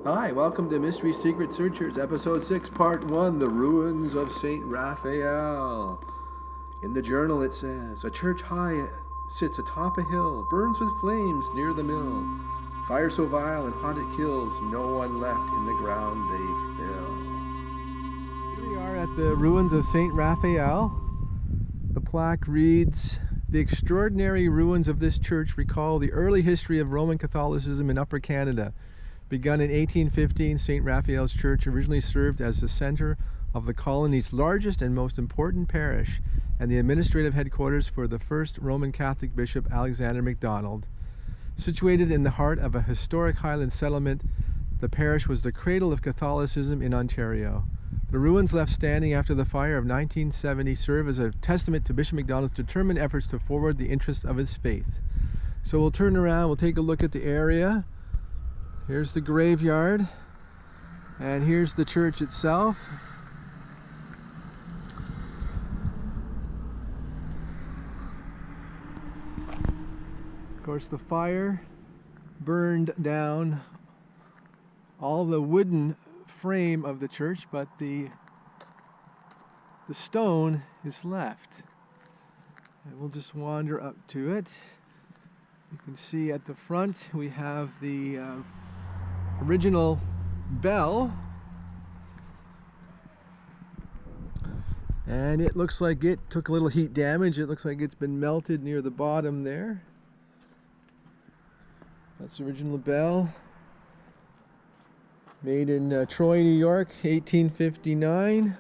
Hi, welcome to Mystery Secret Searchers, Episode 6, Part 1, The Ruins of St Raphael. In the journal it says, a church high sits atop a hill, burns with flames near the mill. Fire so vile and hot it kills, no one left in the ground they fill. Here we are at the ruins of St Raphael. The plaque reads, the extraordinary ruins of this church recall the early history of Roman Catholicism in Upper Canada. Begun in 1815, St Raphael's Church originally served as the center of the colony's largest and most important parish and the administrative headquarters for the first Roman Catholic Bishop Alexander MacDonald. Situated in the heart of a historic Highland settlement, the parish was the cradle of Catholicism in Ontario. The ruins left standing after the fire of 1970 serve as a testament to Bishop MacDonald's determined efforts to forward the interests of his faith. So we'll turn around, we'll take a look at the area. Here's the graveyard, and here's the church itself. Of course, the fire burned down all the wooden frame of the church, but the stone is left. And we'll just wander up to it. You can see at the front we have the original bell, and it looks like it took a little heat damage. It looks like it's been melted near the bottom there. That's the original bell, made in Troy, New York, 1859.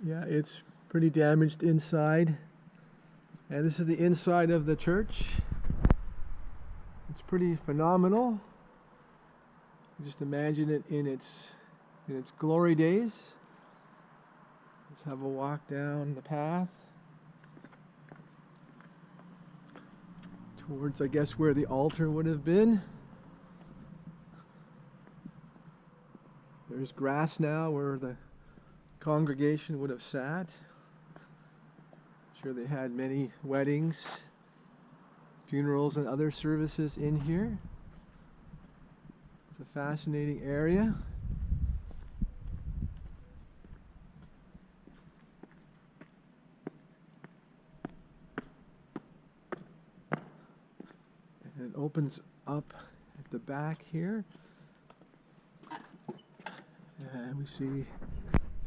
Yeah, it's pretty damaged inside. And this is the inside of the church. It's pretty phenomenal. Just imagine it in its glory days. Let's have a walk down the path towards, I guess, where the altar would have been. There's grass now where the congregation would have sat. Sure, they had many weddings, funerals, and other services in here. It's a fascinating area. And it opens up at the back here. And we see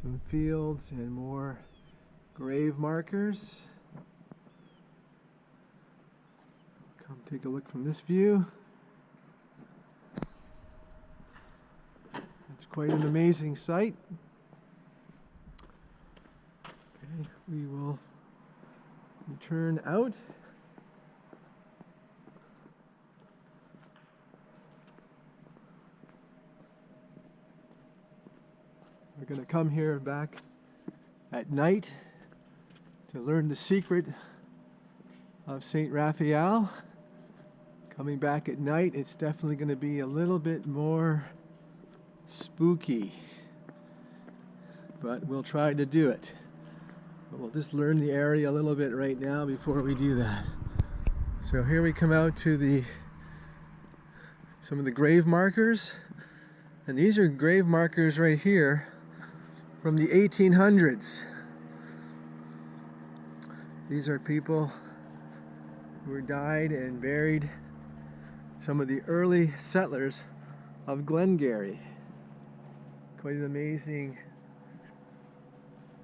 some fields and more grave markers. Come take a look from this view. It's quite an amazing sight. Okay, we will return out. We're going to come here back at night to learn the secret of St. Raphael. Coming back at night, it's definitely going to be a little bit more spooky, but we'll try to do it. But we'll just learn the area a little bit right now before we do that. So here we come out to some of the grave markers, and these are grave markers right here from the 1800s. These are people who died and buried, some of the early settlers of Glengarry. Quite an amazing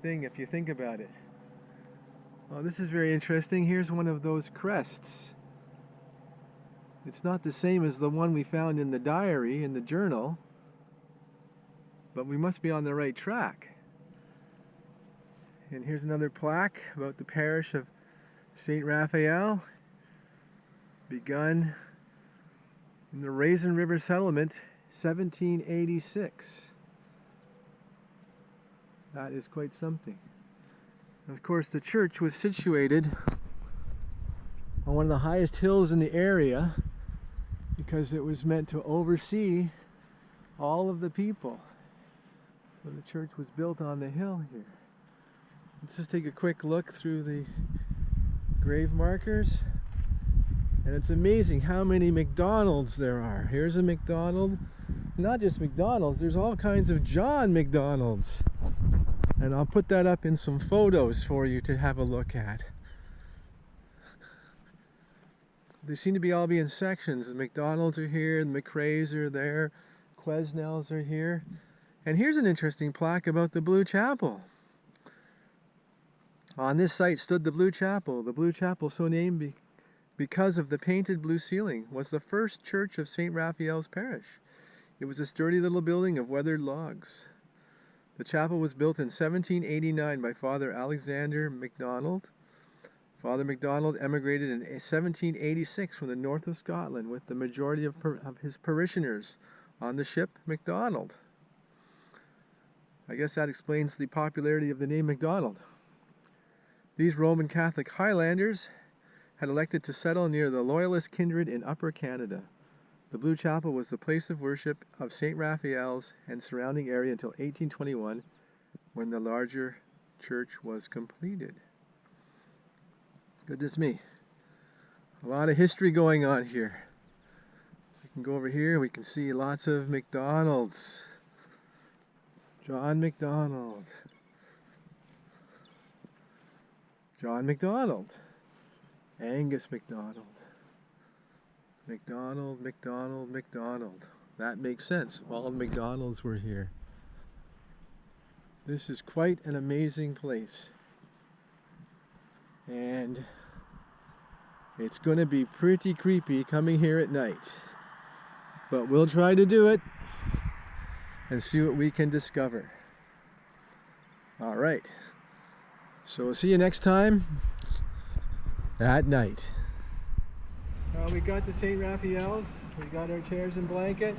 thing if you think about it. Well, this is very interesting. Here's one of those crests. It's not the same as the one we found in the diary, in the journal, but we must be on the right track. And here's another plaque about the parish of St. Raphael, begun in the Raisin River Settlement, 1786. That is quite something. And of course, the church was situated on one of the highest hills in the area because it was meant to oversee all of the people. So the church was built on the hill here. Let's just take a quick look through the grave markers. And it's amazing how many McDonald's there are. Here's a McDonald. Not just McDonald's, there's all kinds of John McDonald's. And I'll put that up in some photos for you to have a look at. They seem to be all in sections. The McDonald's are here, the McRae's are there, Quesnel's are here. And here's an interesting plaque about the Blue Chapel. On this site stood the Blue Chapel. The Blue Chapel, so named because of the painted blue ceiling, was the first church of St Raphael's parish. It was a sturdy little building of weathered logs. The chapel was built in 1789 by Father Alexander MacDonald. Father MacDonald emigrated in 1786 from the north of Scotland with the majority of his parishioners on the ship MacDonald. I guess that explains the popularity of the name MacDonald. These Roman Catholic Highlanders had elected to settle near the Loyalist kindred in Upper Canada. The Blue Chapel was the place of worship of St Raphael's and surrounding area until 1821, when the larger church was completed. Goodness me. A lot of history going on here. We can go over here, we can see lots of McDonald's. John McDonald. John McDonald. Angus McDonald. McDonald, McDonald, McDonald. That makes sense. All the McDonald's were here. This is quite an amazing place. And it's going to be pretty creepy coming here at night. But we'll try to do it and see what we can discover. All right. So we'll see you next time at night. We got the St. Raphael's. We got our chairs and blanket.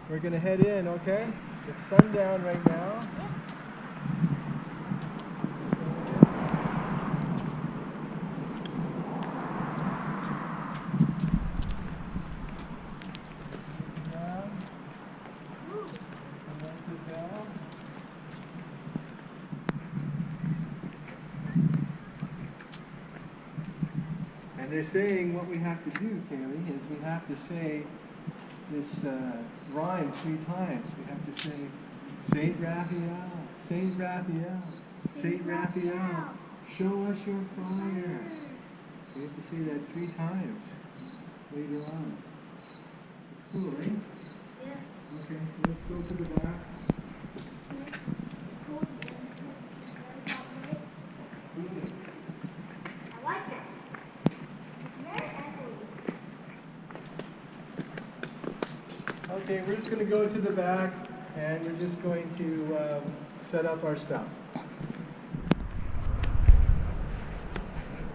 We're going to head in, okay? It's sundown right now. And they're saying what we have to do, Kaylee, is we have to say this rhyme 3 times. We have to say, St. Raphael, St. Raphael, St. Raphael, show us your fire. We have to say that 3 times later on. It's cool, right? Yeah. Okay, let's go to the back. Okay, we're just going to go to the back and we're just going to set up our stuff.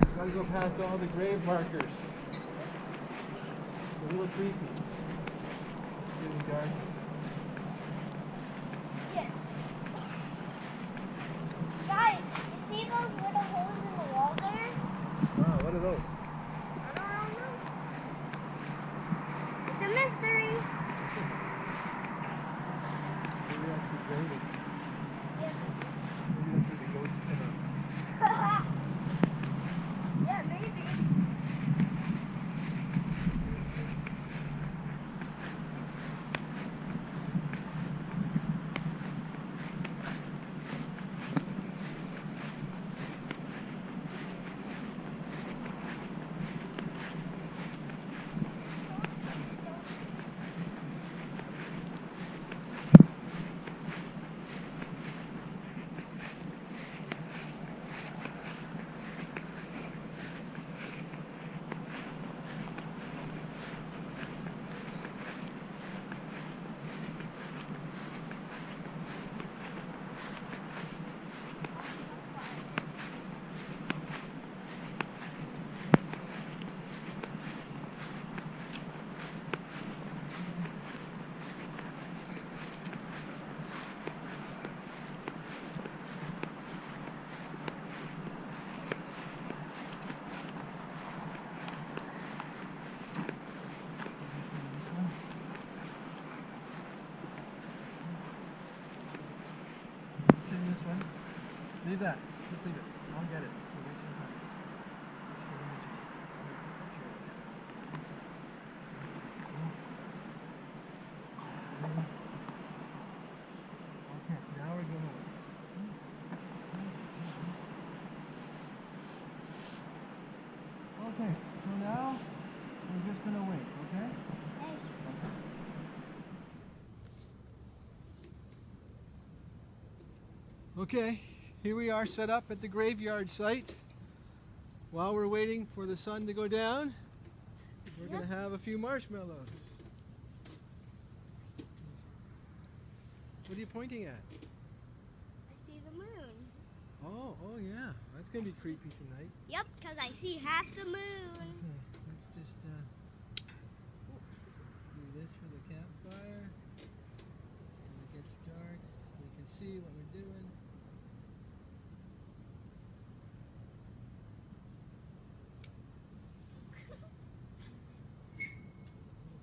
We've got to go past all the grave markers. It's a little creepy. It's getting dark. Yeah. Guys, you see those little holes in the wall there? Oh, what are those? I don't know. It's a mystery. Maybe that's the grave. Yeah. Maybe that's where the ghosts come out. Yeah, maybe. Leave that. Just leave it. I'll get it. We'll wait some time. Okay, here we are set up at the graveyard site. While we're waiting for the sun to go down, we're going to have a few marshmallows. What are you pointing at? I see the moon. Oh yeah, that's going to be creepy tonight. Yep, because I see half the moon. Let's just do this for the campfire. When it gets dark, we can see what we're doing.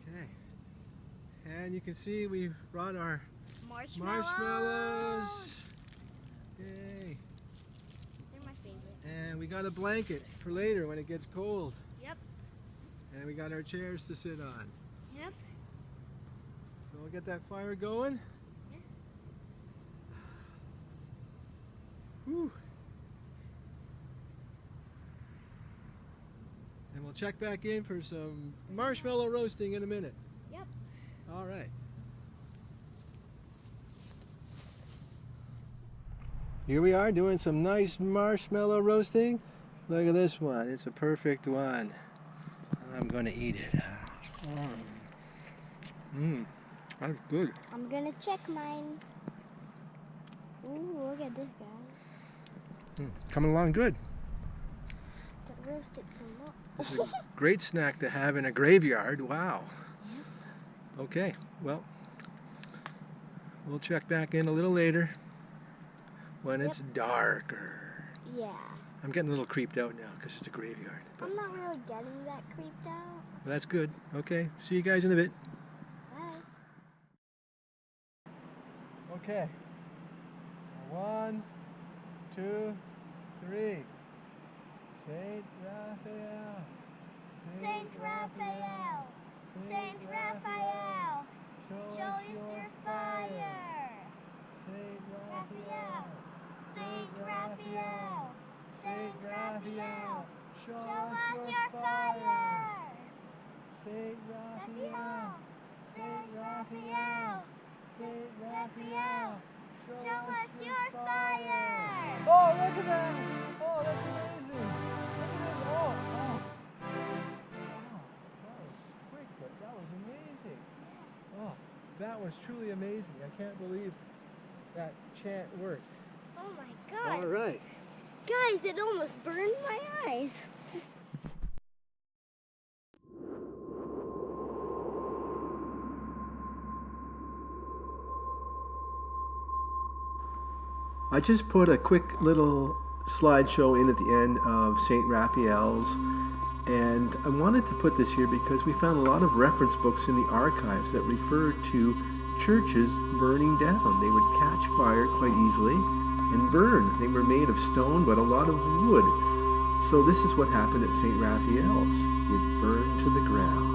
Okay. And you can see we brought our marshmallows. Yay. They're my favorite. And we got a blanket for later when it gets cold. Yep. And we got our chairs to sit on. Yep. So we'll get that fire going. Yeah. Whew. And we'll check back in for some marshmallow roasting in a minute. Yep. All right. Here we are doing some nice marshmallow roasting. Look at this one. It's a perfect one. I'm going to eat it. That's good. I'm going to check mine. Ooh, look at this guy. Coming along good. That roasted some more. This is a great snack to have in a graveyard. Wow. Okay, well, we'll check back in a little later when it's darker. Yeah. I'm getting a little creeped out now because it's a graveyard. But I'm not really getting that creeped out. that's good. Okay, see you guys in a bit. Bye. Okay. 1, 2, 3. St. Raphael. St. Raphael. St. Raphael. Show us your fire. St. Raphael. St. Raphael. St. Raphael. Show Show us your fire. St. Raphael. St. Raphael. St. Raphael. Show us your fire. Oh, look at that! Oh, that's amazing! Look at this! Oh, oh. That was quick, but that was amazing. Oh, that was truly amazing. I can't believe that chant worked. Oh my God. All right. Guys, it almost burned my eyes. I just put a quick little slideshow in at the end of St. Raphael's, and I wanted to put this here because we found a lot of reference books in the archives that referred to churches burning down. They would catch fire quite easily and burn. They were made of stone, but a lot of wood. So this is what happened at St. Raphael's. It burned to the ground.